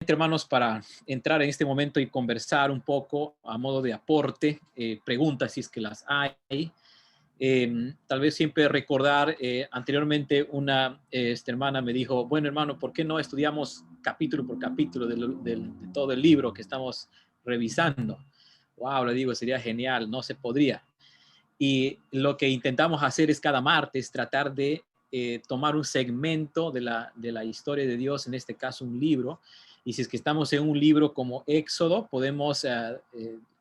Hermanos, para entrar en este momento y conversar un poco a modo de aporte, preguntas si es que las hay. Tal vez siempre recordar, anteriormente una hermana me dijo, bueno hermano, ¿por qué no estudiamos capítulo por capítulo de todo el libro que estamos revisando? Wow, le digo, sería genial, no se podría. Y lo que intentamos hacer es cada martes tratar de tomar un segmento de la historia de Dios, en este caso un libro, y si es que estamos en un libro como Éxodo, podemos,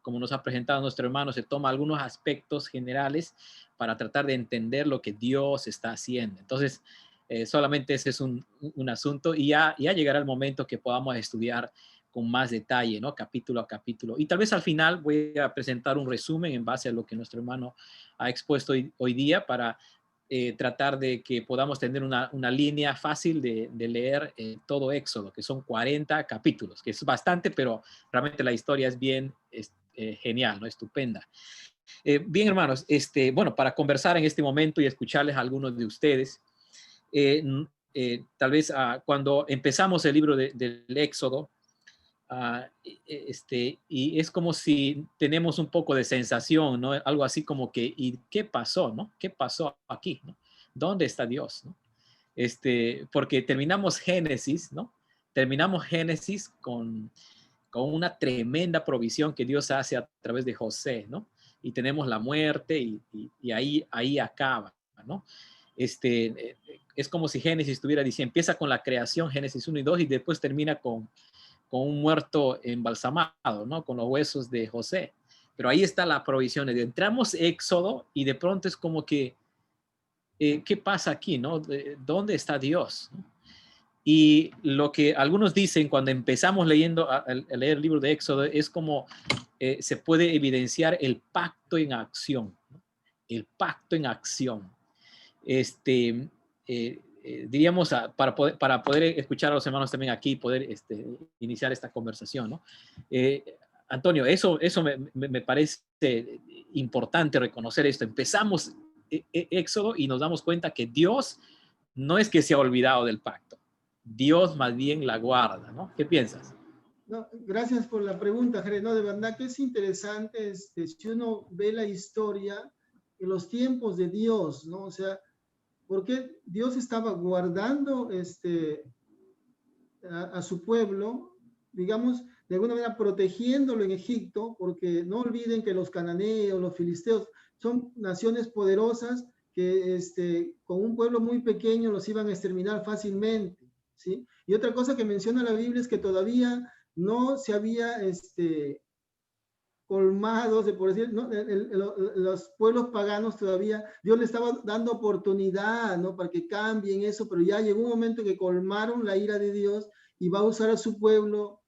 como nos ha presentado nuestro hermano, se toma algunos aspectos generales para tratar de entender lo que Dios está haciendo. Entonces, solamente ese es un asunto y ya llegará el momento que podamos estudiar con más detalle, ¿no? Capítulo a capítulo. Y tal vez al final voy a presentar un resumen en base a lo que nuestro hermano ha expuesto hoy día para tratar de que podamos tener una línea fácil de leer todo Éxodo, que son 40 capítulos, que es bastante, pero realmente la historia es bien genial, ¿no? Estupenda. Bien, hermanos, bueno, para conversar en este momento y escucharles a algunos de ustedes, eh, tal vez cuando empezamos el libro del Éxodo, y es como si tenemos un poco de sensación, ¿no? Algo así como que, ¿y qué pasó, no? ¿Qué pasó aquí, no? ¿Dónde está Dios, no? Porque terminamos Génesis, ¿no? Terminamos Génesis con una tremenda provisión que Dios hace a través de José, ¿no? Y tenemos la muerte y ahí acaba, ¿no? Es como si Génesis estuviera diciendo, empieza con la creación, Génesis 1 y 2, y después termina con un muerto embalsamado, ¿no? Con los huesos de José. Pero ahí está la provisión. Entramos Éxodo y de pronto es como que, ¿qué pasa aquí, no? ¿Dónde está Dios? Y lo que algunos dicen cuando empezamos leyendo, a leer el libro de Éxodo es como se puede evidenciar el pacto en acción, ¿no? El pacto en acción. Diríamos, para poder escuchar a los hermanos también aquí y poder iniciar esta conversación, ¿no? Antonio, eso me parece importante reconocer esto. Empezamos Éxodo y nos damos cuenta que Dios no es que se ha olvidado del pacto. Dios más bien la guarda, ¿no? ¿Qué piensas? No, gracias por la pregunta, Jere. No, de verdad que es interesante, si uno ve la historia, en los tiempos de Dios, ¿no? O sea, ¿por qué Dios estaba guardando a su pueblo, digamos, de alguna manera protegiéndolo en Egipto? Porque no olviden que los cananeos, los filisteos, son naciones poderosas que con un pueblo muy pequeño los iban a exterminar fácilmente, ¿sí? Y otra cosa que menciona la Biblia es que todavía no se había colmados, de por decir, ¿no? Los pueblos paganos todavía, Dios le estaba dando oportunidad, ¿no? Para que cambien eso, pero ya llegó un momento que colmaron la ira de Dios y va a usar a su pueblo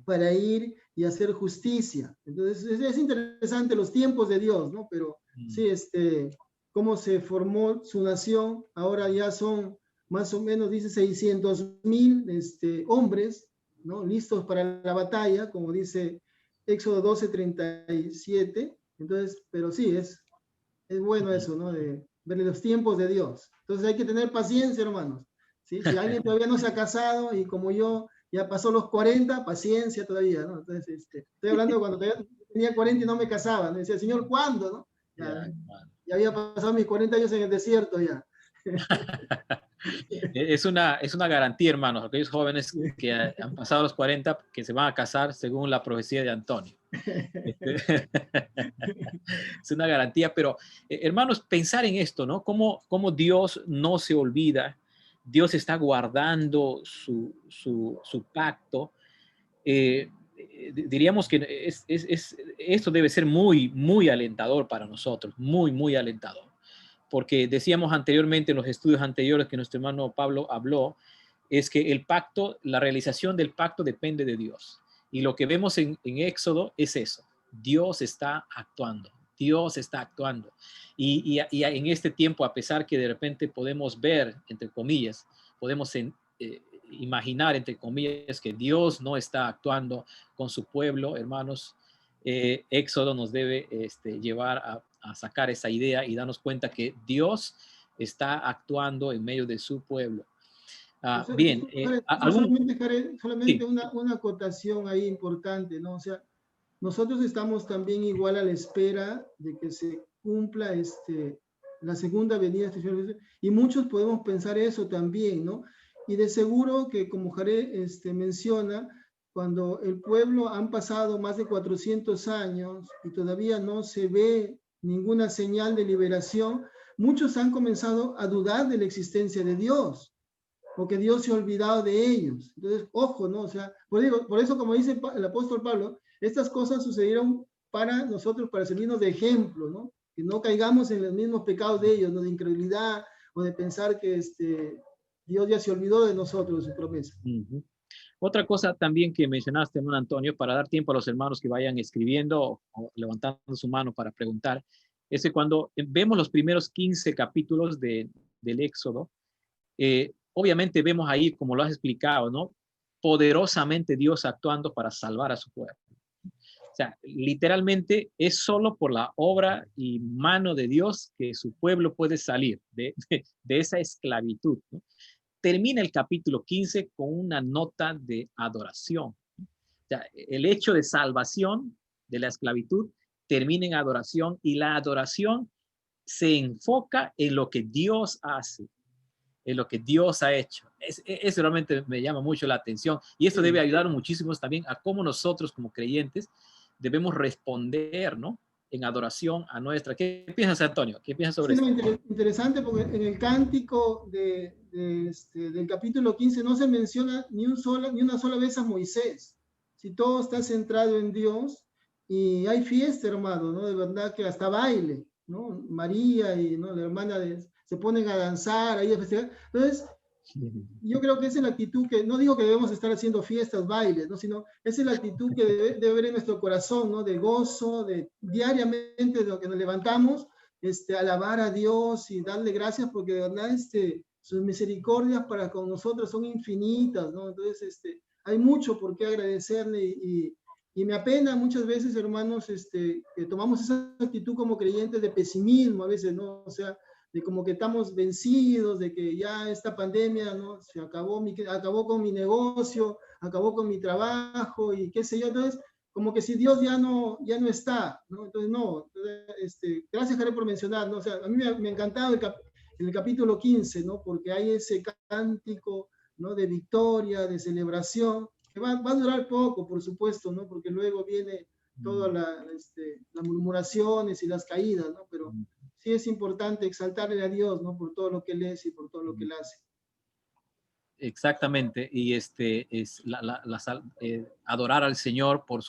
para ir y hacer justicia. Entonces es interesante los tiempos de Dios, ¿no? Pero sí, cómo se formó su nación, ahora ya son más o menos, dice, 600,000 hombres, ¿no? Listos para la batalla, como dice Éxodo 12:37. Entonces, pero sí, es bueno eso, ¿no? De ver los tiempos de Dios. Entonces hay que tener paciencia, hermanos. ¿Sí? Si alguien todavía no se ha casado y como yo ya pasó los 40, paciencia todavía, ¿no? Entonces, estoy hablando de cuando tenía 40 y no me casaba, ¿no? Decía, Señor, ¿cuándo? ¿No? Ya había pasado mis 40 años en el desierto ya. Es una garantía, hermanos, aquellos jóvenes que han pasado los 40, que se van a casar según la profecía de Antonio. Es una garantía, pero hermanos, pensar en esto, ¿no? Cómo Dios no se olvida, Dios está guardando su pacto. Diríamos que esto debe ser muy, muy alentador para nosotros, muy, muy alentador. Porque decíamos anteriormente en los estudios anteriores que nuestro hermano Pablo habló, es que el pacto, la realización del pacto depende de Dios. Y lo que vemos en Éxodo es eso. Dios está actuando. Dios está actuando. Y en este tiempo, a pesar que de repente podemos ver, entre comillas, podemos imaginar, entre comillas, que Dios no está actuando con su pueblo, hermanos, Éxodo nos debe llevar a sacar esa idea y darnos cuenta que Dios está actuando en medio de su pueblo. Bien, ¿algún? Solamente Sí. una acotación ahí importante, ¿no? O sea, nosotros estamos también igual a la espera de que se cumpla la segunda venida de este Señor Jesús, y muchos podemos pensar eso también, ¿no? Y de seguro que, como Jaré menciona, cuando el pueblo han pasado más de 400 años y todavía no se ve ninguna señal de liberación, muchos han comenzado a dudar de la existencia de Dios, porque Dios se ha olvidado de ellos. Entonces, ojo, ¿no? O sea, por eso, como dice el apóstol Pablo, estas cosas sucedieron para nosotros, para servirnos de ejemplo, ¿no? Que no caigamos en los mismos pecados de ellos, ¿no? De incredulidad o de pensar que Dios ya se olvidó de nosotros, de su promesa. Uh-huh. Otra cosa también que mencionaste, hermano Antonio, para dar tiempo a los hermanos que vayan escribiendo o levantando su mano para preguntar, es que cuando vemos los primeros 15 capítulos del Éxodo, obviamente vemos ahí, como lo has explicado, ¿no? Poderosamente Dios actuando para salvar a su pueblo. O sea, literalmente es solo por la obra y mano de Dios que su pueblo puede salir de esa esclavitud, ¿no? Termina el capítulo 15 con una nota de adoración. O sea, el hecho de salvación de la esclavitud termina en adoración, y la adoración se enfoca en lo que Dios hace, en lo que Dios ha hecho. Eso realmente me llama mucho la atención, y esto debe ayudar muchísimo también a cómo nosotros como creyentes debemos responder, ¿no? En adoración a nuestra. ¿Qué piensas, Antonio? ¿Qué piensas sobre Sí, esto? no, interesante, porque en el cántico del capítulo 15 no se menciona ni una sola vez a Moisés. Si todo está centrado en Dios, y hay fiesta, hermano, ¿no? De verdad que hasta baile, ¿no? María y, ¿no?, la hermana se ponen a danzar, ahí a festejar. Entonces, yo creo que esa es la actitud que, no digo que debemos estar haciendo fiestas, bailes, ¿no? Sino esa es la actitud que debe haber en nuestro corazón, ¿no? De gozo, de diariamente, de lo que nos levantamos, alabar a Dios y darle gracias, porque de verdad sus misericordias para con nosotros son infinitas, ¿no? Entonces, hay mucho por qué agradecerle, y me apena muchas veces, hermanos, que tomamos esa actitud como creyentes de pesimismo a veces, ¿no? O sea, de como que estamos vencidos, de que ya esta pandemia, ¿no?, se acabó con mi negocio, acabó con mi trabajo y qué sé yo. Entonces, como que si Dios ya no está, ¿no? Entonces, no. Gracias, Jared, por mencionar, ¿no? O sea, a mí me ha encantado el capítulo 15, ¿no? Porque hay ese cántico, ¿no?, de victoria, de celebración, que va a durar poco, por supuesto, ¿no? Porque luego viene todas las murmuraciones y las caídas, ¿no? Pero sí es importante exaltarle a Dios, ¿no?, por todo lo que Él es y por todo lo que Él hace. Exactamente, y es adorar al Señor por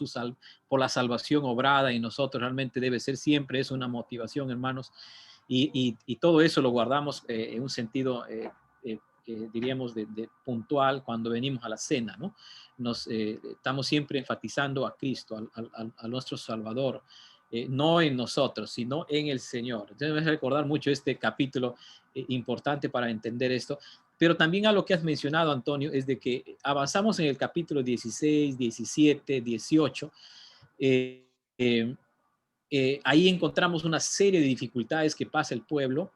la salvación obrada en nosotros realmente debe ser siempre, es una motivación, hermanos, y todo eso lo guardamos en un sentido, diríamos, de puntual cuando venimos a la cena, ¿no? Estamos siempre enfatizando a Cristo, a nuestro Salvador, no en nosotros, sino en el Señor. Entonces, debes recordar mucho este capítulo importante para entender esto. Pero también a lo que has mencionado, Antonio, es de que avanzamos en el capítulo 16, 17, 18. Ahí encontramos una serie de dificultades que pasa el pueblo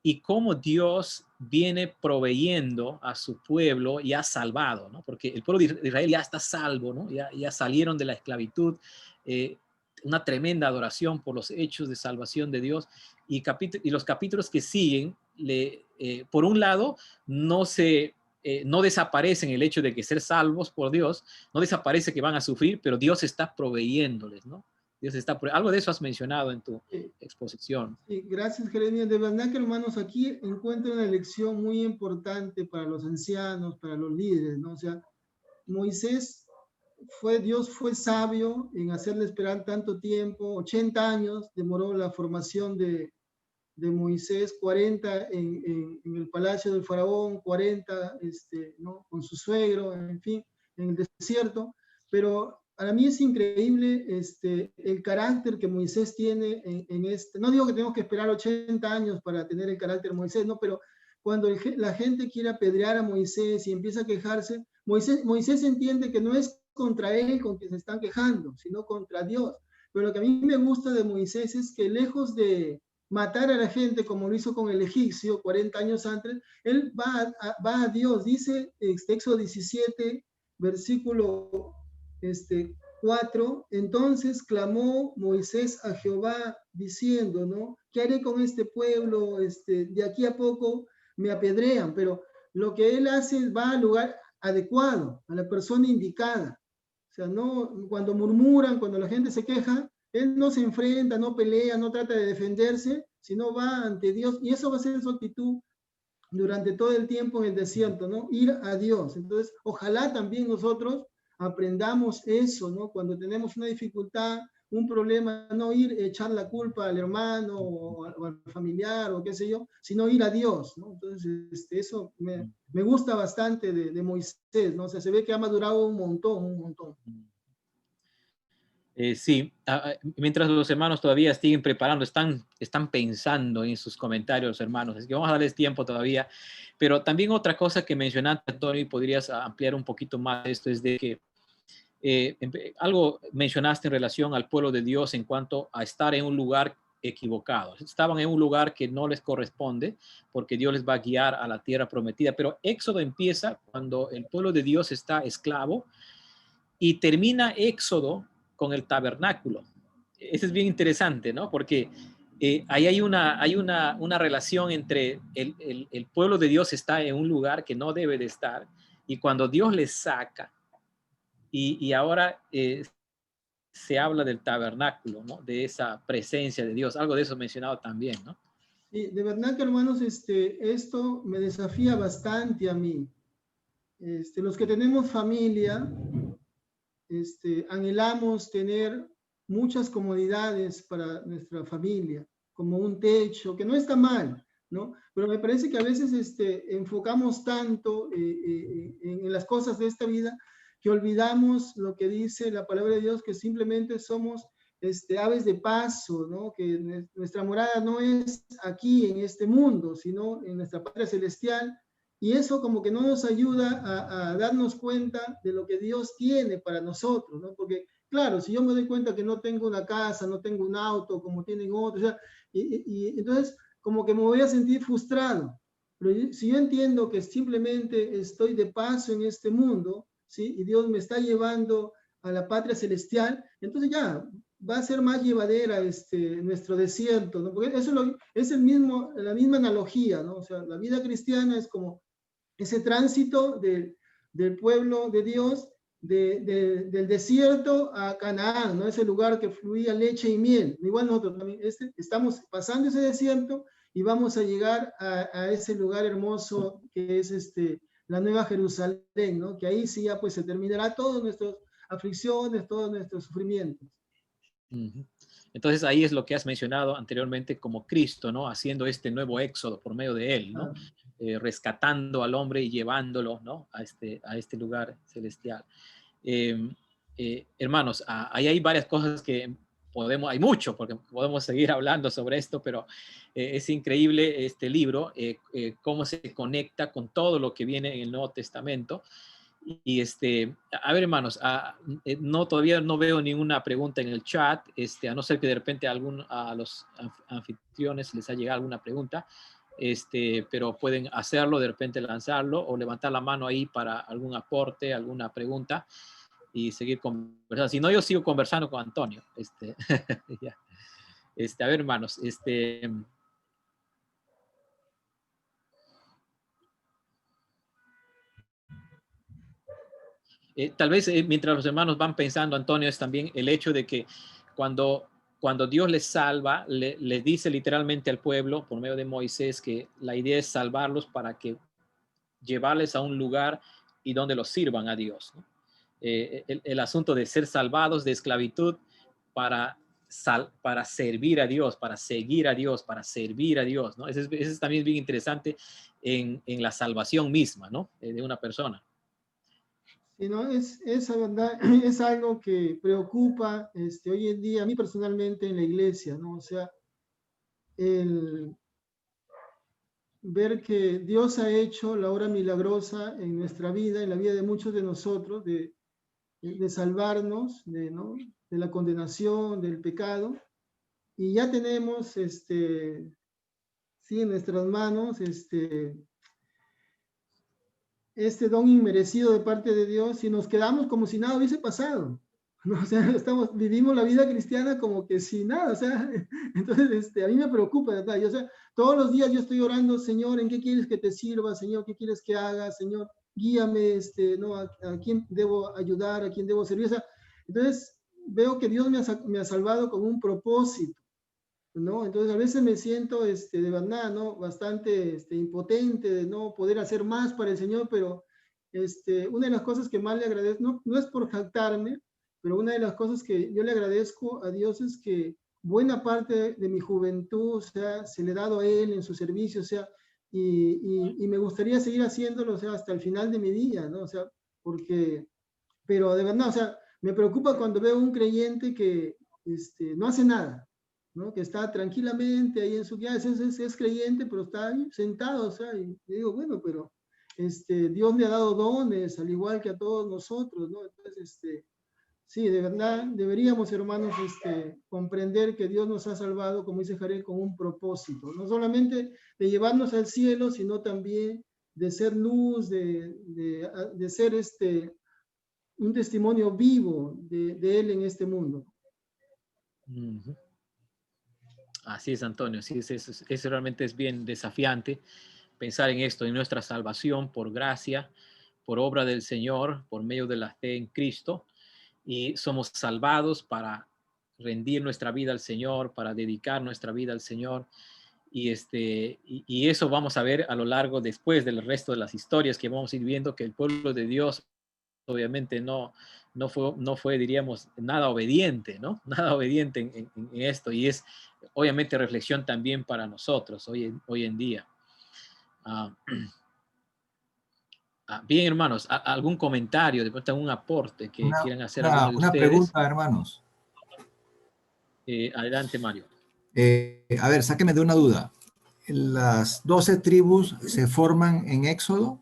y cómo Dios viene proveyendo a su pueblo y ha salvado, ¿no? Porque el pueblo de Israel ya está salvo, ¿no? Ya salieron de la esclavitud. Una tremenda adoración por los hechos de salvación de Dios, y los capítulos que siguen, por un lado, no desaparecen el hecho de que ser salvos por Dios, no desaparece que van a sufrir, pero Dios está proveyéndoles, ¿no? Algo de eso has mencionado en tu exposición. Sí, gracias, Jeremías. De verdad que, hermanos, aquí encuentro una lección muy importante para los ancianos, para los líderes, ¿no? O sea, Dios fue sabio en hacerle esperar tanto tiempo. 80 años demoró la formación de Moisés, 40 en el palacio del faraón, 40 ¿no?, con su suegro, en fin, en el desierto. Pero para mí es increíble el carácter que Moisés tiene no digo que tenemos que esperar 80 años para tener el carácter de Moisés, no, pero cuando la gente quiere apedrear a Moisés y empieza a quejarse, Moisés entiende que no es contra él con quien se están quejando, sino contra Dios. Pero lo que a mí me gusta de Moisés es que lejos de matar a la gente como lo hizo con el egipcio 40 años antes, él va a Dios. Dice Éxodo 17, versículo 4, entonces clamó Moisés a Jehová diciendo, ¿no? ¿Qué haré con este pueblo? De aquí a poco me apedrean, pero lo que él hace va al lugar adecuado, a la persona indicada. O sea, no, cuando murmuran, cuando la gente se queja, él no se enfrenta, no pelea, no trata de defenderse, sino va ante Dios. Y eso va a ser su actitud durante todo el tiempo en el desierto, ¿no? Ir a Dios. Entonces, ojalá también nosotros aprendamos eso, ¿no? Cuando tenemos una dificultad, un problema, no ir a echar la culpa al hermano o al familiar o qué sé yo, sino ir a Dios, ¿no? Entonces, eso me gusta bastante de Moisés, ¿no? O sea, se ve que ha madurado un montón, un montón. Sí, mientras los hermanos todavía siguen preparando, están pensando en sus comentarios, los hermanos, así que vamos a darles tiempo todavía. Pero también otra cosa que mencionaste, Antonio, y podrías ampliar un poquito más esto, es de que algo mencionaste en relación al pueblo de Dios en cuanto a estar en un lugar equivocado. Estaban en un lugar que no les corresponde porque Dios les va a guiar a la tierra prometida. Pero Éxodo empieza cuando el pueblo de Dios está esclavo y termina Éxodo con el tabernáculo. Eso es bien interesante, ¿no? Porque ahí hay una relación entre el pueblo de Dios está en un lugar que no debe de estar y cuando Dios les saca y ahora se habla del tabernáculo, ¿no? De esa presencia de Dios, algo de eso mencionado también, ¿no? Sí, de verdad que hermanos, esto me desafía bastante a mí. Los que tenemos familia, anhelamos tener muchas comodidades para nuestra familia, como un techo, que no está mal, ¿no? Pero me parece que a veces enfocamos tanto en las cosas de esta vida que olvidamos lo que dice la palabra de Dios, que simplemente somos aves de paso, ¿no? Que nuestra morada no es aquí en este mundo, sino en nuestra patria celestial, y eso como que no nos ayuda a darnos cuenta de lo que Dios tiene para nosotros, ¿no? Porque, claro, si yo me doy cuenta que no tengo una casa, no tengo un auto como tienen otros, o sea, y entonces como que me voy a sentir frustrado. Pero si yo entiendo que simplemente estoy de paso en este mundo, ¿sí? Y Dios me está llevando a la patria celestial, entonces ya va a ser más llevadera nuestro desierto, ¿no? Porque eso es la misma analogía, ¿no? O sea, la vida cristiana es como ese tránsito del pueblo de Dios del desierto a Canaán, ¿no? Ese lugar que fluía leche y miel. Igual nosotros también estamos pasando ese desierto y vamos a llegar a ese lugar hermoso que es la Nueva Jerusalén, ¿no? Que ahí sí ya pues se terminará todas nuestras aflicciones, todos nuestros sufrimientos. Entonces ahí es lo que has mencionado anteriormente como Cristo, ¿no? Haciendo este nuevo éxodo por medio de él, ¿no? Rescatando al hombre y llevándolo, ¿no? A este lugar celestial. Hermanos, ahí hay varias cosas que hay mucho, porque podemos seguir hablando sobre esto, pero es increíble este libro, cómo se conecta con todo lo que viene en el Nuevo Testamento. Y a ver, hermanos, todavía no veo ninguna pregunta en el chat, a no ser que de repente a los anfitriones les ha llegado alguna pregunta, pero pueden hacerlo, de repente lanzarlo o levantar la mano ahí para algún aporte, alguna pregunta y seguir conversando. Si no, yo sigo conversando con Antonio. Ya. A ver, hermanos, tal vez mientras los hermanos van pensando, Antonio, es también el hecho de que cuando Dios les salva, les dice literalmente al pueblo por medio de Moisés que la idea es salvarlos para que llevarles a un lugar y donde los sirvan a Dios, ¿no? El asunto de ser salvados de esclavitud para servir a Dios, para seguir a Dios, para servir a Dios, ¿no? Eso es también bien interesante en la salvación misma, ¿no? De una persona. Sí, ¿no? Esa verdad es algo que preocupa hoy en día a mí personalmente en la iglesia, ¿no? O sea, el ver que Dios ha hecho la obra milagrosa en nuestra vida, en la vida de muchos de nosotros, de salvarnos ¿no? de la condenación, del pecado, y ya tenemos, sí, en nuestras manos, este don inmerecido de parte de Dios, y nos quedamos como si nada hubiese pasado, ¿no? O sea, vivimos la vida cristiana como que sin nada, o sea, entonces a mí me preocupa, ¿verdad? Yo, o sea, todos los días yo estoy orando, Señor, ¿en qué quieres que te sirva? Señor, ¿qué quieres que haga? Señor, guíame, ¿no? A quién debo ayudar, a quién debo servir. O sea, entonces veo que Dios me ha salvado con un propósito, ¿no? Entonces a veces me siento, de verdad, ¿no? Bastante impotente de no poder hacer más para el Señor, pero una de las cosas que más le agradezco, no es por jactarme, pero una de las cosas que yo le agradezco a Dios es que buena parte de mi juventud, o sea, se le ha dado a Él en su servicio, o sea, y me gustaría seguir haciéndolo, o sea, hasta el final de mi día, ¿no? O sea, porque, pero de verdad, o sea, me preocupa cuando veo un creyente que no hace nada, ¿no? Que está tranquilamente ahí en su casa, es creyente, pero está ahí sentado, o sea, y digo, bueno, pero Dios le ha dado dones, al igual que a todos nosotros, ¿no? Entonces, sí, de verdad, deberíamos, hermanos, comprender que Dios nos ha salvado, como dice Jared, con un propósito, no solamente de llevarnos al cielo, sino también de ser luz, de ser un testimonio vivo de Él en este mundo. Uh-huh. Así es, Antonio, sí, eso realmente es bien desafiante, pensar en esto, en nuestra salvación por gracia, por obra del Señor, por medio de la fe en Cristo, y somos salvados para rendir nuestra vida al Señor, para dedicar nuestra vida al Señor, y eso vamos a ver a lo largo, después del resto de las historias que vamos a ir viendo, que el pueblo de Dios obviamente no fue, diríamos, nada obediente, ¿no? Nada obediente en esto, y es obviamente reflexión también para nosotros hoy en día. Bien, hermanos, ¿algún comentario, de pronto algún aporte que quieran hacer alguno de Una ustedes? pregunta, hermanos. Adelante, Mario. A ver, sáqueme de una duda. ¿Las 12 tribus se forman en Éxodo?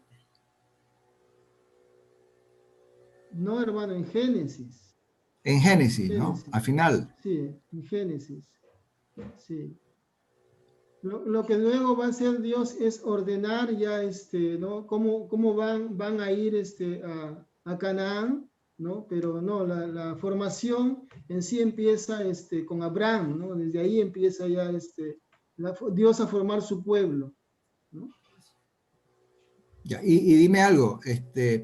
No, hermano, en Génesis. En Génesis, ¿no? Al final. Sí, en Génesis. Sí. Lo que luego va a hacer Dios es ordenar ya, ¿no? Cómo van a ir a Canaán, ¿no? Pero no, la formación en sí empieza con Abraham, ¿no? Desde ahí empieza ya Dios a formar su pueblo, ¿no? Ya, y dime algo,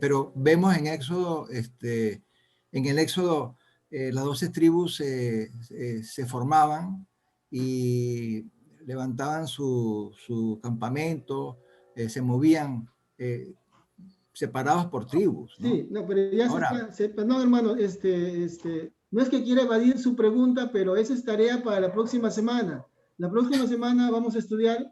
pero vemos en Éxodo, en el Éxodo, las 12 tribus se formaban y levantaban su campamento, se movían separados por tribus, ¿no? Sí, no, pero ya Ahora, no, hermano, no es que quiera evadir su pregunta, pero esa es tarea para la próxima semana. La próxima semana vamos a estudiar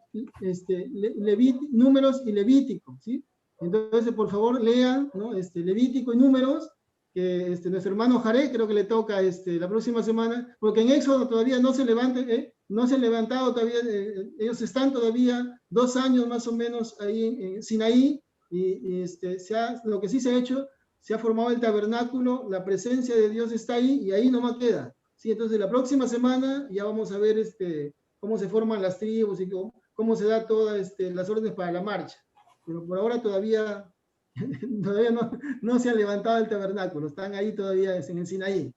números y Levítico, ¿sí? Entonces, por favor, lean, ¿no? Levítico y números, que nuestro hermano Jaré creo que le toca la próxima semana, porque en Éxodo todavía no se levanta, no se han levantado todavía, ellos están todavía 2 años más o menos ahí en Sinaí, y lo que sí se ha hecho, se ha formado el tabernáculo, la presencia de Dios está ahí y ahí nomás queda. ¿Sí? Entonces la próxima semana ya vamos a ver cómo se forman las tribus y cómo se da todas las órdenes para la marcha. Pero por ahora todavía no se ha levantado el tabernáculo, están ahí todavía en el Sinaí.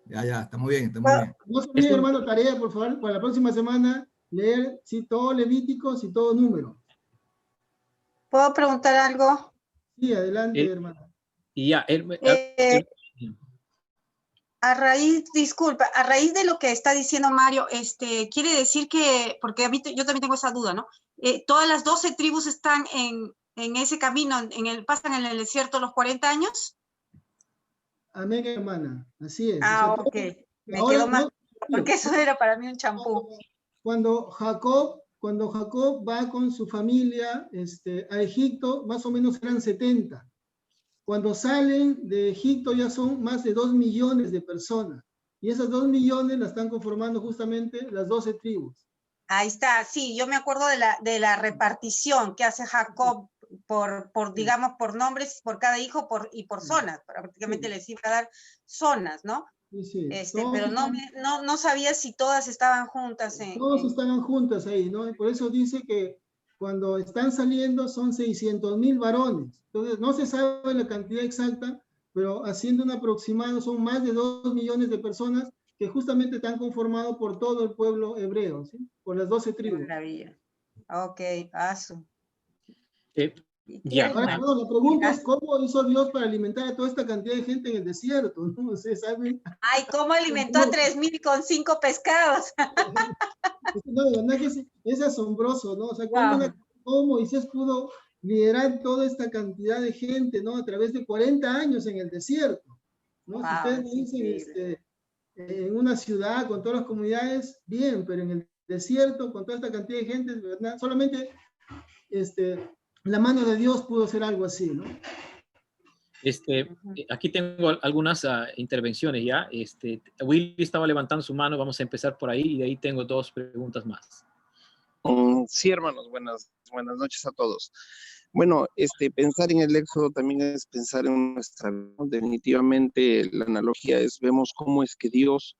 Ya, está muy bien, está muy bien. No se olviden, hermano, tarea, por favor, para la próxima semana, leer todo Levítico y todo número. ¿Puedo preguntar algo? Sí, adelante, hermano. Y ya, a raíz de lo que está diciendo Mario, quiere decir que, porque yo también tengo esa duda, ¿no? Todas las 12 tribus están en ese camino, pasan en el desierto los 40 años. Amén, hermana, así es. Ok, me quedó más, porque eso era para mí un champú. Cuando Jacob va con su familia a Egipto, más o menos eran 70. Cuando salen de Egipto ya son más de 2 millones de personas. Y esas 2 millones las están conformando justamente las 12 tribus. Ahí está, sí, yo me acuerdo de la repartición que hace Jacob digamos, por nombres, por cada hijo y por zonas. Prácticamente les iba a dar zonas, ¿no? Sí, sí. Pero no sabía si todas estaban juntas. Todos estaban juntas ahí, ¿no? Y por eso dice que cuando están saliendo son 600.000 varones. Entonces, no se sabe la cantidad exacta, pero haciendo un aproximado son más de 2 millones de personas que justamente están conformados por todo el pueblo hebreo, ¿sí? Por las 12 Qué tribus. maravilla. Ok, paso. Ya. Ahora, perdón, la pregunta es cómo hizo Dios para alimentar a toda esta cantidad de gente en el desierto, ¿no? Ustedes saben. Ay, ¿cómo alimentó a 3,000 con 5 pescados? No, de verdad que es asombroso, ¿no? O sea, Wow. cómo Moisés pudo liderar toda esta cantidad de gente, ¿no? A través de 40 años en el desierto, ¿no? Si Wow, ustedes es me dicen, increíble. en una ciudad con todas las comunidades, bien, pero en el desierto, con toda esta cantidad de gente, de verdad, solamente la mano de Dios pudo hacer algo así, ¿no? Aquí tengo algunas intervenciones ya. Willy estaba levantando su mano, vamos a empezar por ahí y de ahí tengo dos preguntas más. Sí, hermanos, buenas noches a todos. Bueno, pensar en el Éxodo también es pensar en nuestra vida, ¿no? Definitivamente la analogía es, vemos cómo es que Dios,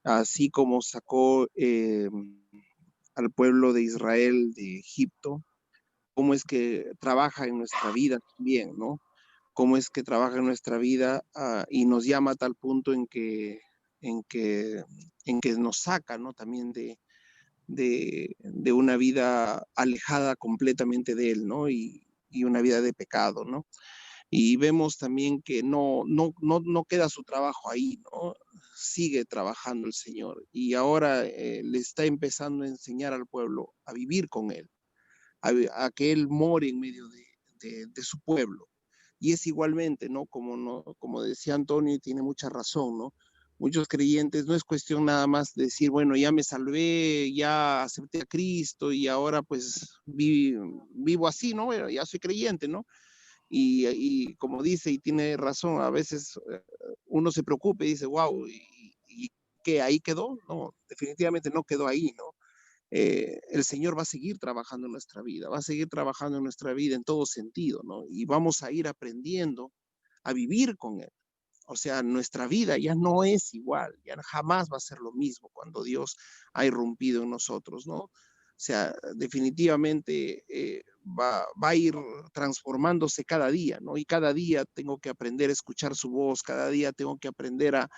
así como sacó al pueblo de Israel de Egipto, cómo es que trabaja en nuestra vida también, ¿no? Cómo es que trabaja en nuestra vida y nos llama a tal punto en que nos saca, ¿no? También de una vida alejada completamente de Él, ¿no? Y una vida de pecado, ¿no? Y vemos también que no queda su trabajo ahí, ¿no? Sigue trabajando el Señor y ahora le está empezando a enseñar al pueblo a vivir con Él, a que Él more en medio de su pueblo. Y es igualmente, ¿no? Como decía Antonio, y tiene mucha razón, ¿no? Muchos creyentes, no es cuestión nada más de decir, bueno, ya me salvé, ya acepté a Cristo y ahora pues vivo así, ¿no? Bueno, ya soy creyente, ¿no? Y como dice, y tiene razón, a veces uno se preocupa y dice, wow, ¿y qué? ¿Ahí quedó? No, definitivamente no quedó ahí, ¿no? El Señor va a seguir trabajando en nuestra vida, va a seguir trabajando en nuestra vida en todo sentido, ¿no? Y vamos a ir aprendiendo a vivir con Él. O sea, nuestra vida ya no es igual, ya jamás va a ser lo mismo cuando Dios ha irrumpido en nosotros, ¿no? O sea, definitivamente va a ir transformándose cada día, ¿no? Y cada día tengo que aprender a escuchar su voz, cada día tengo que aprender a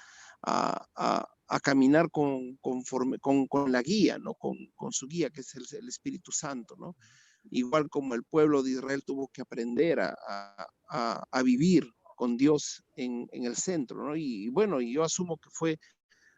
caminar con la guía, ¿no? Con su guía, que es el Espíritu Santo, ¿no? Igual como el pueblo de Israel tuvo que aprender a vivir con Dios en el centro, ¿no? Y bueno, yo asumo que fue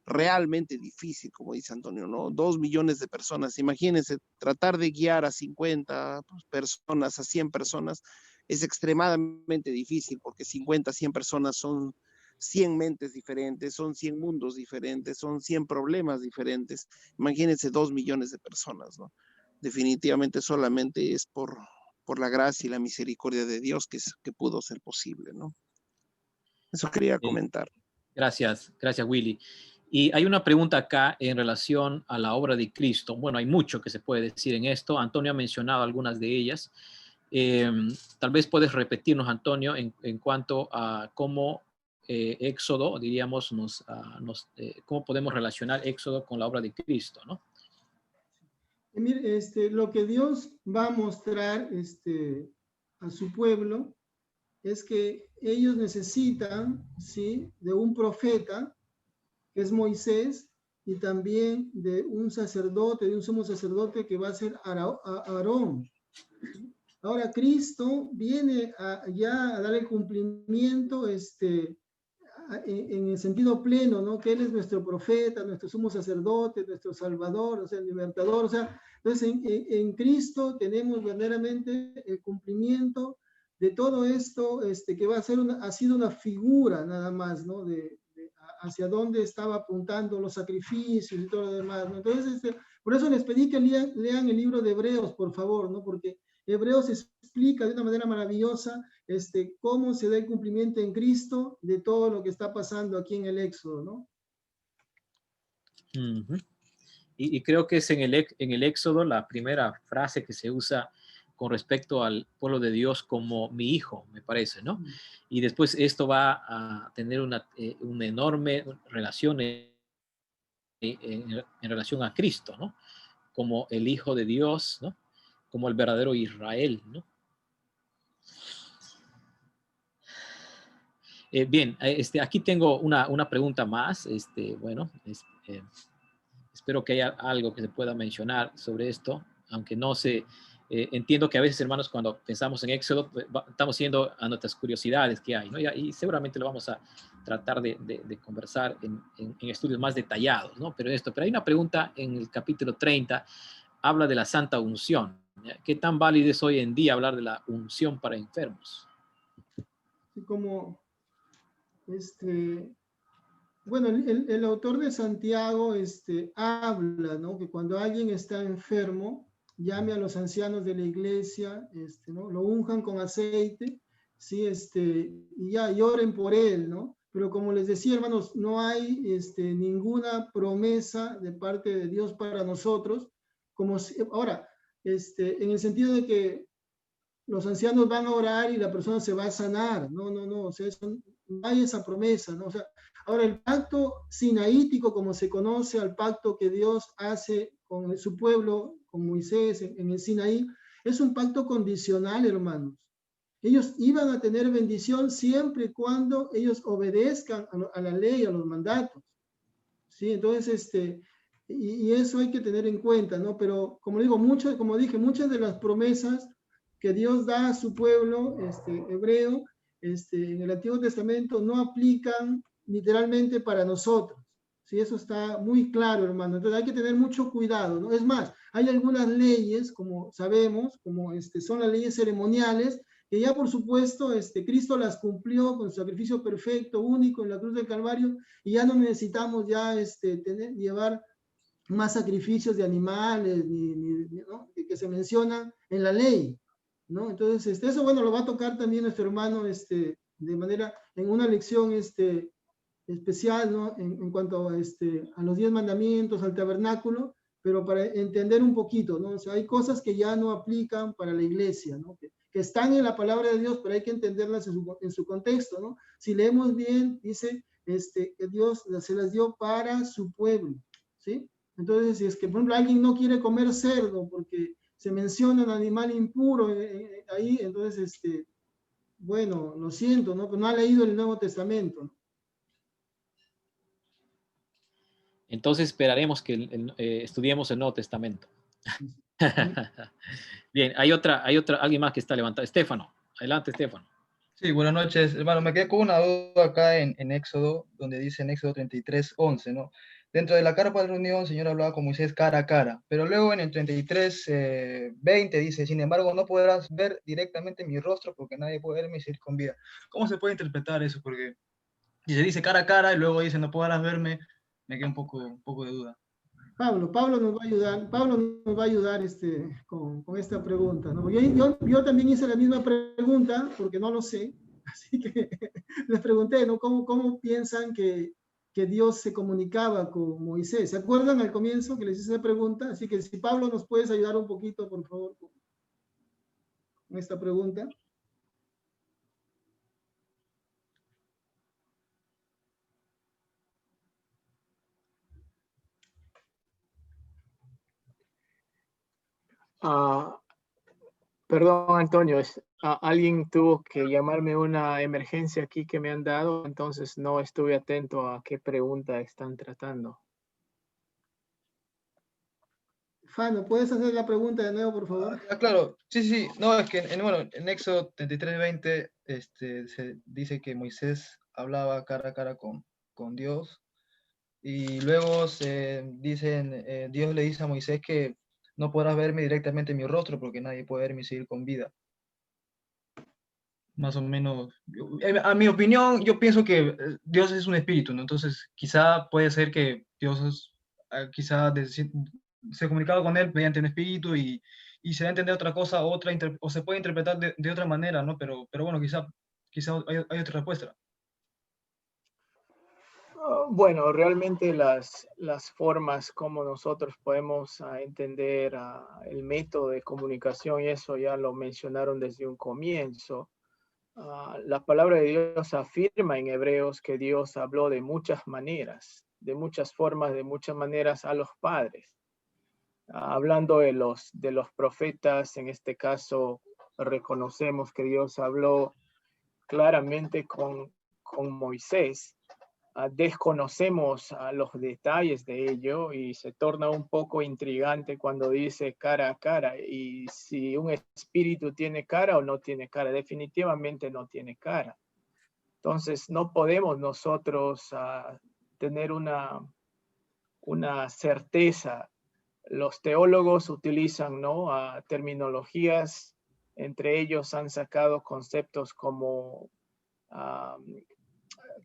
realmente difícil, como dice Antonio, ¿no? 2 millones de personas. Imagínense, tratar de guiar a 50 personas, a 100 personas, es extremadamente difícil porque 50, 100 personas son 100 mentes diferentes, son 100 mundos diferentes, son 100 problemas diferentes. Imagínense 2 millones de personas, ¿no? Definitivamente solamente es por la gracia y la misericordia de Dios que pudo ser posible, ¿no? Eso quería comentar. Gracias, Willy. Y hay una pregunta acá en relación a la obra de Cristo. Bueno, hay mucho que se puede decir en esto. Antonio ha mencionado algunas de ellas. Tal vez puedes repetirnos, Antonio, en cuanto a cómo Éxodo, diríamos, cómo podemos relacionar Éxodo con la obra de Cristo, ¿no? Mire, lo que Dios va a mostrar a su pueblo es que ellos necesitan, ¿sí?, de un profeta, que es Moisés, y también de un sacerdote, de un sumo sacerdote que va a ser Aarón. Ahora Cristo viene ya a dar el cumplimiento en el sentido pleno, ¿no? Que Él es nuestro profeta, nuestro sumo sacerdote, nuestro salvador, o sea, el libertador. O sea, entonces en Cristo tenemos verdaderamente el cumplimiento de todo esto, que va a ser ha sido una figura nada más, ¿no? Hacia dónde estaba apuntando los sacrificios y todo lo demás, ¿no? Entonces, por eso les pedí que lean el libro de Hebreos, por favor, ¿no? Porque Hebreos explica de una manera maravillosa cómo se da el cumplimiento en Cristo de todo lo que está pasando aquí en el Éxodo, ¿no? Y creo que es en el Éxodo la primera frase que se usa con respecto al pueblo de Dios como mi hijo, me parece, ¿no? Y después esto va a tener una enorme relación en relación a Cristo, ¿no? Como el Hijo de Dios, ¿no? Como el verdadero Israel, ¿no? Bien, aquí tengo una pregunta más. Bueno, espero que haya algo que se pueda mencionar sobre esto, aunque no sé. Entiendo que a veces, hermanos, cuando pensamos en Éxodo, estamos yendo a nuestras curiosidades que hay, ¿no? Y seguramente lo vamos a tratar de conversar en estudios más detallados, ¿no? Pero hay una pregunta en el capítulo 30, habla de la santa unción. ¿Qué tan válido es hoy en día hablar de la unción para enfermos? Como, bueno, el autor de Santiago habla, ¿no? Que cuando alguien está enfermo, llame a los ancianos de la iglesia, ¿no? Lo unjan con aceite, ¿sí? Y ya, y oren por él, ¿no? Pero como les decía, hermanos, no hay ninguna promesa de parte de Dios para nosotros, ahora, en el sentido de que los ancianos van a orar y la persona se va a sanar. No, o sea, no hay esa promesa, ¿no? O sea, ahora el pacto sinaítico, como se conoce al pacto que Dios hace con su pueblo, con Moisés en el Sinaí, es un pacto condicional, hermanos. Ellos iban a tener bendición siempre y cuando ellos obedezcan a la ley, a los mandatos. ¿Sí? Entonces, y eso hay que tener en cuenta, ¿no? Pero como digo, como dije, muchas de las promesas que Dios da a su pueblo hebreo en el Antiguo Testamento no aplican literalmente para nosotros. ¿Sí? Eso está muy claro, hermano. Entonces hay que tener mucho cuidado, ¿no? Es más, hay algunas leyes, como sabemos, como son las leyes ceremoniales, que ya por supuesto Cristo las cumplió con su sacrificio perfecto, único en la cruz del Calvario, y ya no necesitamos ya llevar más sacrificios de animales, ¿no? que se mencionan en la ley, ¿no? Entonces, eso, bueno, lo va a tocar también nuestro hermano de manera, en una lección especial, ¿no? En cuanto a los 10 mandamientos, al tabernáculo, pero para entender un poquito, ¿no? O sea, hay cosas que ya no aplican para la iglesia, ¿no? Que están en la palabra de Dios, pero hay que entenderlas en su contexto, ¿no? Si leemos bien, dice que Dios se las dio para su pueblo, ¿sí? Entonces, si es que, por ejemplo, alguien no quiere comer cerdo porque se menciona un animal impuro ahí, entonces, bueno, lo siento, ¿no? Pero no ha leído el Nuevo Testamento, ¿no? Entonces esperaremos que estudiemos el Nuevo Testamento. Bien, hay alguien más que está levantado. Estéfano, adelante, Estéfano. Sí, buenas noches, hermano. Me quedé con una duda acá en Éxodo, donde dice en Éxodo 33:11, ¿no? Dentro de la carpa de reunión, el Señor hablaba con Moisés cara a cara, pero luego en el 33:20 dice, sin embargo, no podrás ver directamente mi rostro porque nadie puede verme y seguir con vida. ¿Cómo se puede interpretar eso? Porque dice cara a cara y luego dice, no podrás verme, me queda un poco de duda. Pablo nos va a ayudar con esta pregunta, ¿no? Yo también hice la misma pregunta porque no lo sé, así que les pregunté, ¿no? ¿Cómo piensan que Dios se comunicaba con Moisés? ¿Se acuerdan al comienzo que les hice esa pregunta? Así que si Pablo nos puedes ayudar un poquito, por favor, con esta pregunta. Perdón, Antonio, alguien tuvo que llamarme una emergencia aquí que me han dado, entonces no estuve atento a qué pregunta están tratando. Fano, ¿puedes hacer la pregunta de nuevo, por favor? Claro, sí, no, es que en Éxodo 33:20 se dice que Moisés hablaba cara a cara con Dios, y luego Dios le dice a Moisés que no podrás verme directamente en mi rostro porque nadie puede verme y seguir con vida. Más o menos, a mi opinión, yo pienso que Dios es un espíritu, ¿no? Entonces, quizá puede ser que Dios se comunicaba con él mediante un espíritu y se da a entender otra cosa, o se puede interpretar de otra manera, ¿no? Pero bueno, quizá hay otra respuesta. Bueno, realmente las formas como nosotros podemos entender el método de comunicación, y eso ya lo mencionaron desde un comienzo. La palabra de Dios afirma en Hebreos que Dios habló de muchas maneras, de muchas formas, de muchas maneras a los padres. Hablando de los profetas, en este caso reconocemos que Dios habló claramente con Moisés. Desconocemos los detalles de ello y se torna un poco intrigante cuando dice cara a cara, y si un espíritu tiene cara o no tiene cara. Definitivamente no tiene cara. Entonces no podemos nosotros tener una certeza. Los teólogos utilizan, ¿no?, terminologías. Entre ellos han sacado conceptos como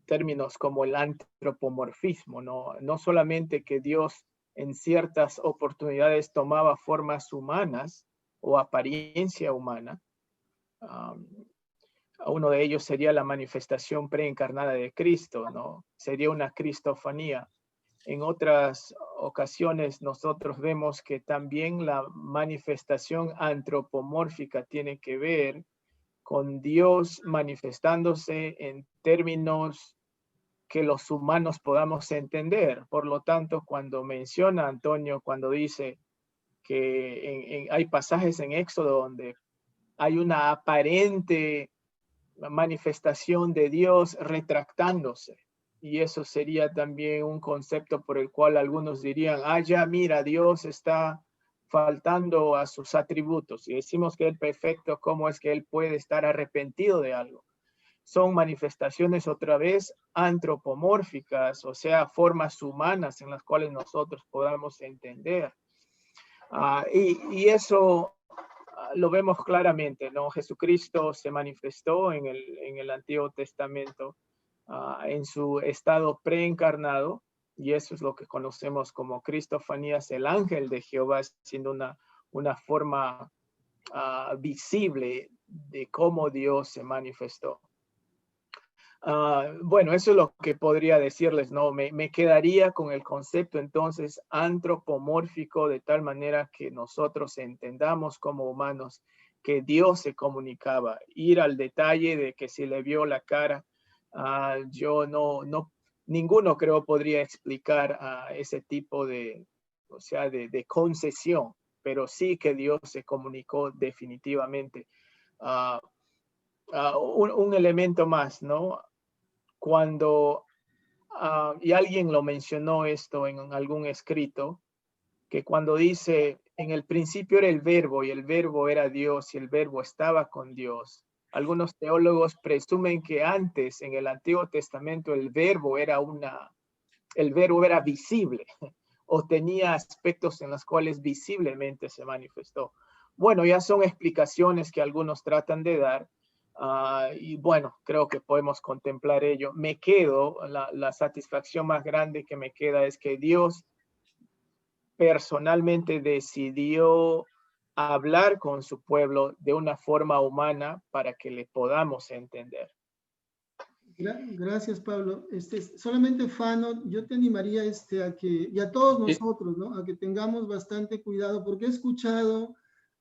términos como el antropomorfismo, no solamente que Dios en ciertas oportunidades tomaba formas humanas o apariencia humana. Uno de ellos sería la manifestación preencarnada de Cristo, ¿no? Sería una cristofanía. En otras ocasiones nosotros vemos que también la manifestación antropomórfica tiene que ver con Dios manifestándose en términos que los humanos podamos entender. Por lo tanto, cuando menciona Antonio, cuando dice que hay pasajes en Éxodo donde hay una aparente manifestación de Dios retractándose, y eso sería también un concepto por el cual algunos dirían, ya mira, Dios está faltando a sus atributos. Y decimos que es perfecto, ¿cómo es que él puede estar arrepentido de algo? Son manifestaciones otra vez antropomórficas, o sea, formas humanas en las cuales nosotros podamos entender. Y eso lo vemos claramente, ¿no? Jesucristo se manifestó en el Antiguo Testamento en su estado preencarnado, y eso es lo que conocemos como cristofanías, el ángel de Jehová, siendo una forma visible de cómo Dios se manifestó. Bueno, eso es lo que podría decirles, ¿no? Me quedaría con el concepto entonces antropomórfico, de tal manera que nosotros entendamos como humanos que Dios se comunicaba. Ir al detalle de que si le vio la cara, yo ninguno creo podría explicar ese tipo de concesión, pero sí que Dios se comunicó definitivamente. Un elemento más, ¿no? Cuando, y alguien lo mencionó esto en algún escrito, que cuando dice, en el principio era el verbo, y el verbo era Dios, y el verbo estaba con Dios. Algunos teólogos presumen que antes, en el Antiguo Testamento, el verbo era visible, o tenía aspectos en los cuales visiblemente se manifestó. Bueno, ya son explicaciones que algunos tratan de dar, y bueno, creo que podemos contemplar ello. Me quedo, la satisfacción más grande que me queda es que Dios personalmente decidió hablar con su pueblo de una forma humana para que le podamos entender. Gracias, Pablo. Solamente, Fano, yo te animaría a que, y a todos nosotros, ¿no?, a que tengamos bastante cuidado, porque he escuchado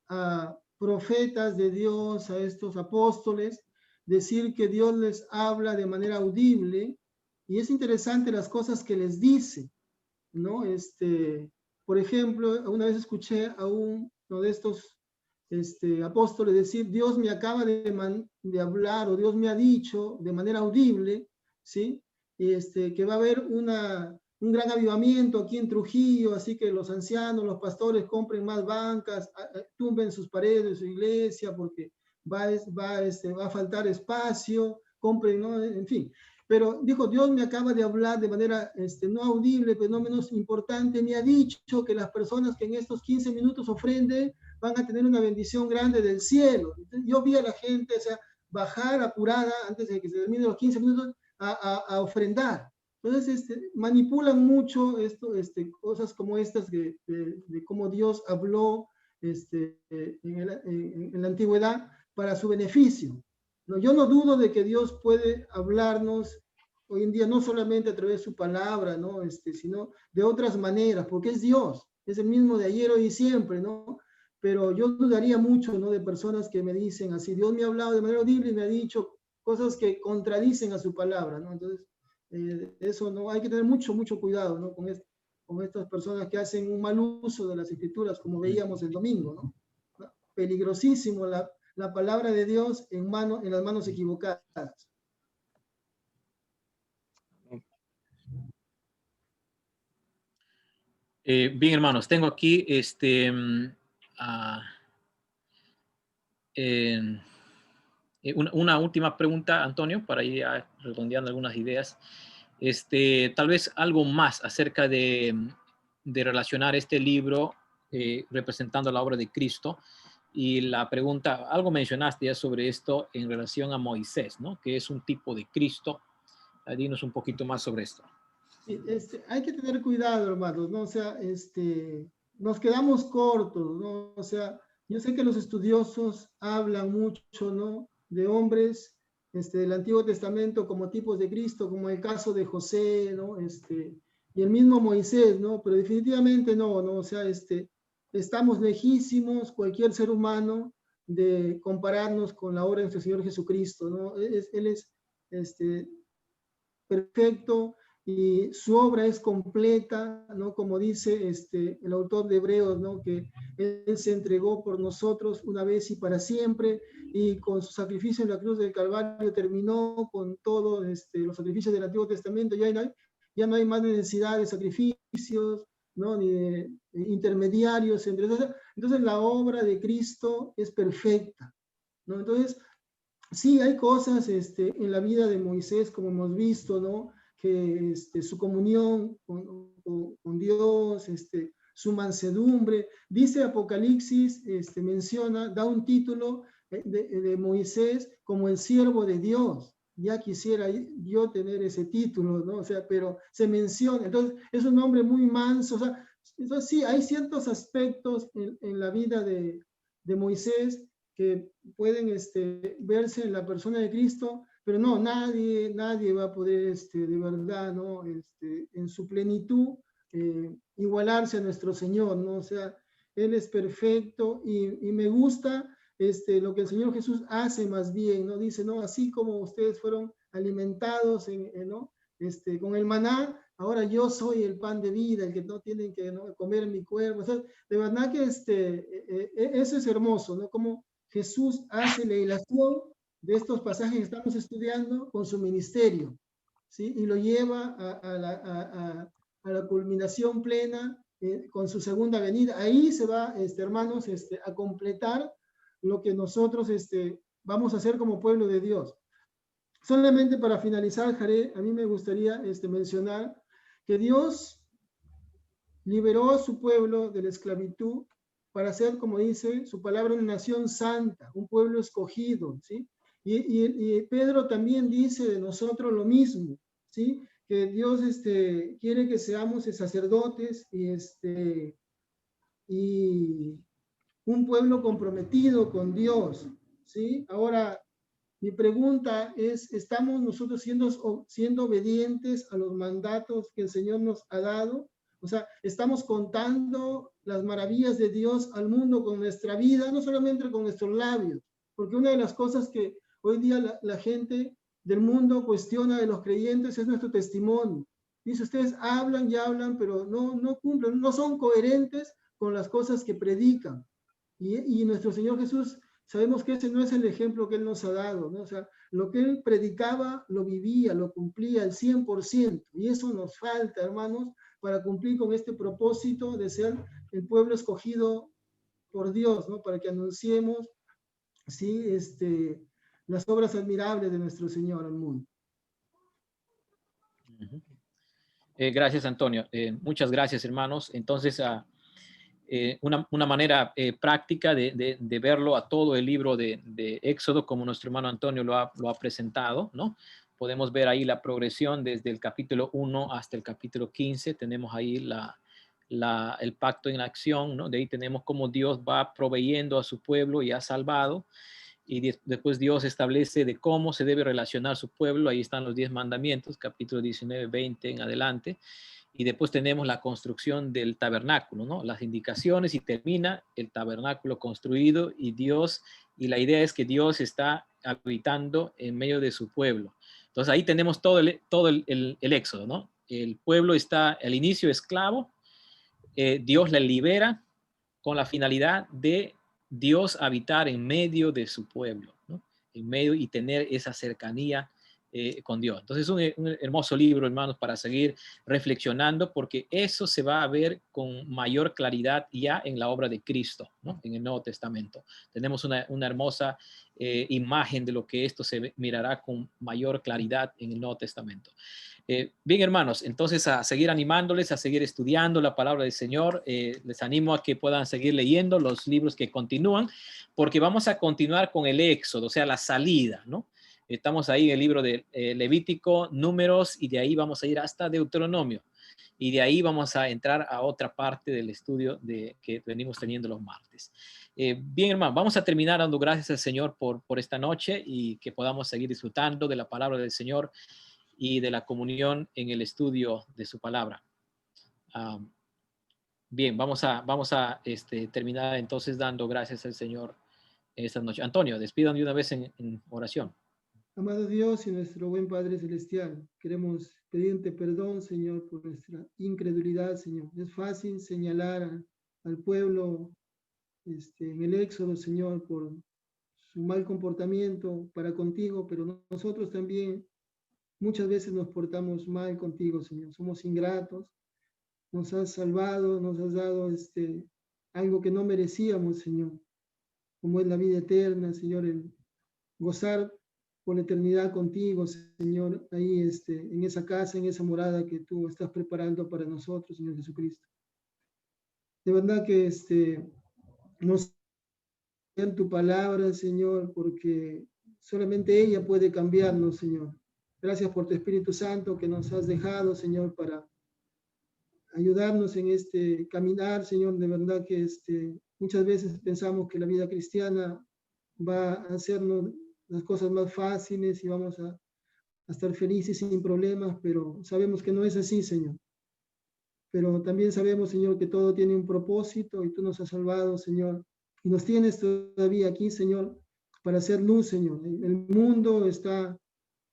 a profetas de Dios, a estos apóstoles, decir que Dios les habla de manera audible, y es interesante las cosas que les dice, ¿no? Por ejemplo, una vez escuché a uno de estos apóstoles decir, Dios me acaba de hablar, o Dios me ha dicho de manera audible, ¿sí? Que va a haber un gran avivamiento aquí en Trujillo, así que los ancianos, los pastores compren más bancas, tumben sus paredes de su iglesia porque va a faltar espacio, compren, ¿no? En fin. Pero dijo, Dios me acaba de hablar de manera no audible, pero no menos importante, me ha dicho que las personas que en estos 15 minutos ofrenden van a tener una bendición grande del cielo. Entonces, yo vi a la gente, bajar apurada antes de que se terminen los 15 minutos a ofrendar. Entonces, manipulan mucho cosas como estas de cómo Dios habló en la antigüedad para su beneficio. No, yo no dudo de que Dios puede hablarnos hoy en día, no solamente a través de su palabra, ¿no? Sino de otras maneras, porque es Dios, es el mismo de ayer, hoy y siempre, ¿no? Pero yo dudaría mucho, ¿no? De personas que me dicen así, Dios me ha hablado de manera audible y me ha dicho cosas que contradicen a su palabra, ¿no? Entonces, eso no, hay que tener mucho, mucho cuidado, ¿no? Con estas personas que hacen un mal uso de las escrituras, como veíamos el domingo, ¿no? Peligrosísimo la palabra de Dios en las manos equivocadas. Bien, hermanos, tengo aquí una última pregunta, Antonio, para ir redondeando algunas ideas. Tal vez algo más acerca de relacionar este libro representando la obra de Cristo. Y la pregunta, algo mencionaste ya sobre esto en relación a Moisés, ¿no? Que es un tipo de Cristo. Dinos un poquito más sobre esto. Sí, hay que tener cuidado, hermanos, ¿no? O sea, nos quedamos cortos, ¿no? O sea, yo sé que los estudiosos hablan mucho, ¿no? De hombres del Antiguo Testamento como tipos de Cristo, como el caso de José, ¿no? Y el mismo Moisés, ¿no? Pero definitivamente no, ¿no? O sea, estamos lejísimos, cualquier ser humano, de compararnos con la obra de nuestro Señor Jesucristo, ¿no? Él es perfecto, y su obra es completa, ¿no? Como dice el autor de Hebreos, ¿no? Que Él se entregó por nosotros una vez y para siempre, y con su sacrificio en la cruz del Calvario terminó con todos los sacrificios del Antiguo Testamento. Ya no hay más necesidad de sacrificios, ¿no? Ni de intermediarios. Entonces la obra de Cristo es perfecta, ¿no? Entonces, sí, hay cosas en la vida de Moisés, como hemos visto, ¿no? Que su comunión con Dios, su mansedumbre. Dice Apocalipsis, menciona, da un título de Moisés como el siervo de Dios. Ya quisiera yo tener ese título, ¿no? O sea, pero se menciona. Entonces, es un hombre muy manso. O sea, entonces sí, hay ciertos aspectos en la vida de Moisés que pueden verse en la persona de Cristo, pero no, nadie va a poder de verdad, ¿no? En su plenitud, igualarse a nuestro Señor, ¿no? O sea, Él es perfecto, y me gusta lo que el Señor Jesús hace más bien, ¿no? Dice, ¿no? Así como ustedes fueron alimentados ¿no? Con el maná, ahora yo soy el pan de vida, el que no tienen que, ¿no? comer mi cuerpo. O sea, de verdad que eso es hermoso, ¿no? Como Jesús hace la ilación de estos pasajes que estamos estudiando con su ministerio, ¿sí? Y lo lleva a la culminación plena con su segunda venida. Ahí se va, hermanos, a completar lo que nosotros vamos a hacer como pueblo de Dios. Solamente para finalizar, Jare, a mí me gustaría mencionar que Dios liberó a su pueblo de la esclavitud para ser, como dice su palabra, una nación santa, un pueblo escogido, ¿sí? Y Pedro también dice de nosotros lo mismo, ¿sí? Que Dios quiere que seamos sacerdotes y un pueblo comprometido con Dios, ¿sí? Ahora, mi pregunta es, ¿estamos nosotros siendo obedientes a los mandatos que el Señor nos ha dado? O sea, estamos contando las maravillas de Dios al mundo con nuestra vida, no solamente con nuestros labios, porque una de las cosas que hoy día la gente del mundo cuestiona de los creyentes es nuestro testimonio. Dice, ustedes hablan y hablan, pero no cumplen, no son coherentes con las cosas que predican. Y nuestro Señor Jesús, sabemos que ese no es el ejemplo que Él nos ha dado, ¿no? O sea, lo que Él predicaba, lo vivía, lo cumplía al 100%. Y eso nos falta, hermanos, para cumplir con este propósito de ser el pueblo escogido por Dios, ¿no? Para que anunciemos, sí, las obras admirables de nuestro Señor al mundo. Gracias, Antonio. Muchas gracias, hermanos. Entonces, una manera práctica de verlo a todo el libro de Éxodo, como nuestro hermano Antonio lo ha presentado, ¿no? Podemos ver ahí la progresión desde el capítulo 1 hasta el capítulo 15. Tenemos ahí el pacto en acción, ¿no? De ahí tenemos cómo Dios va proveyendo a su pueblo y ha salvado. y después Dios establece de cómo se debe relacionar su pueblo. Ahí están los 10 mandamientos, capítulo 19, 20 en adelante. Y después tenemos la construcción del tabernáculo, ¿no? Las indicaciones, y termina el tabernáculo construido y la idea es que Dios está habitando en medio de su pueblo. Entonces ahí tenemos todo el éxodo, ¿no? El pueblo está al inicio esclavo, Dios le libera con la finalidad de Dios habitar en medio de su pueblo, ¿no? En medio, y tener esa cercanía con Dios. Entonces es un hermoso libro, hermanos, para seguir reflexionando, porque eso se va a ver con mayor claridad ya en la obra de Cristo, ¿no? En el Nuevo Testamento. Tenemos una hermosa imagen de lo que esto se mirará con mayor claridad en el Nuevo Testamento. Bien, hermanos, entonces a seguir animándoles, a seguir estudiando la palabra del Señor. Les animo a que puedan seguir leyendo los libros que continúan, porque vamos a continuar con el Éxodo, o sea, la salida, ¿no? Estamos ahí en el libro de Levítico, Números, y de ahí vamos a ir hasta Deuteronomio. Y de ahí vamos a entrar a otra parte del estudio que venimos teniendo los martes. Bien, hermano, vamos a terminar dando gracias al Señor por esta noche, y que podamos seguir disfrutando de la palabra del Señor y de la comunión en el estudio de su palabra. Bien, vamos a terminar entonces dando gracias al Señor esta noche. Antonio, despidan de una vez en oración. Amado Dios y nuestro buen Padre Celestial, queremos pedirte perdón, Señor, por nuestra incredulidad, Señor. Es fácil señalar al pueblo en el Éxodo, Señor, por su mal comportamiento para contigo, pero nosotros también muchas veces nos portamos mal contigo, Señor. Somos ingratos, nos has salvado, nos has dado algo que no merecíamos, Señor, como es la vida eterna, Señor, el gozar por la eternidad contigo, Señor, ahí en esa casa, en esa morada que tú estás preparando para nosotros, Señor Jesucristo. De verdad que nos en tu palabra, Señor, porque solamente ella puede cambiarnos, Señor. Gracias por tu Espíritu Santo que nos has dejado, Señor, para ayudarnos en este caminar, Señor. De verdad que muchas veces pensamos que la vida cristiana va a hacernos las cosas más fáciles y vamos a estar felices sin problemas, pero sabemos que no es así, Señor. Pero también sabemos, Señor, que todo tiene un propósito y tú nos has salvado, Señor. Y nos tienes todavía aquí, Señor, para hacer luz, Señor. El mundo está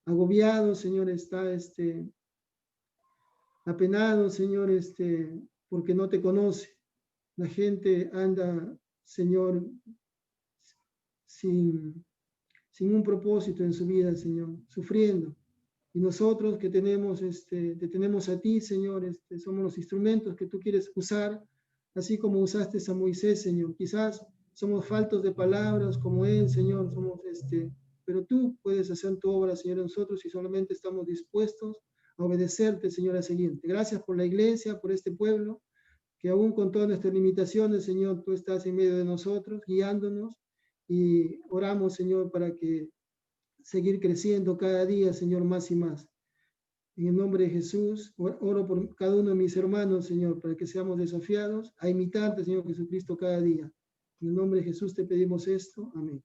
agobiado, Señor, está apenado, Señor, porque no te conoce. La gente anda, Señor, sin un propósito en su vida, Señor, sufriendo. Y nosotros que te tenemos a ti, Señor, somos los instrumentos que tú quieres usar, así como usaste a Moisés, Señor. Quizás somos faltos de palabras como él, Señor, pero tú puedes hacer tu obra, Señor, en nosotros, y solamente estamos dispuestos a obedecerte, Señor, a seguirte. Gracias por la iglesia, por este pueblo, que aún con todas nuestras limitaciones, Señor, tú estás en medio de nosotros, guiándonos, y oramos, Señor, para que seguir creciendo cada día, Señor, más y más. En el nombre de Jesús, oro por cada uno de mis hermanos, Señor, para que seamos desafiados a imitarte, Señor Jesucristo, cada día. En el nombre de Jesús te pedimos esto. Amén.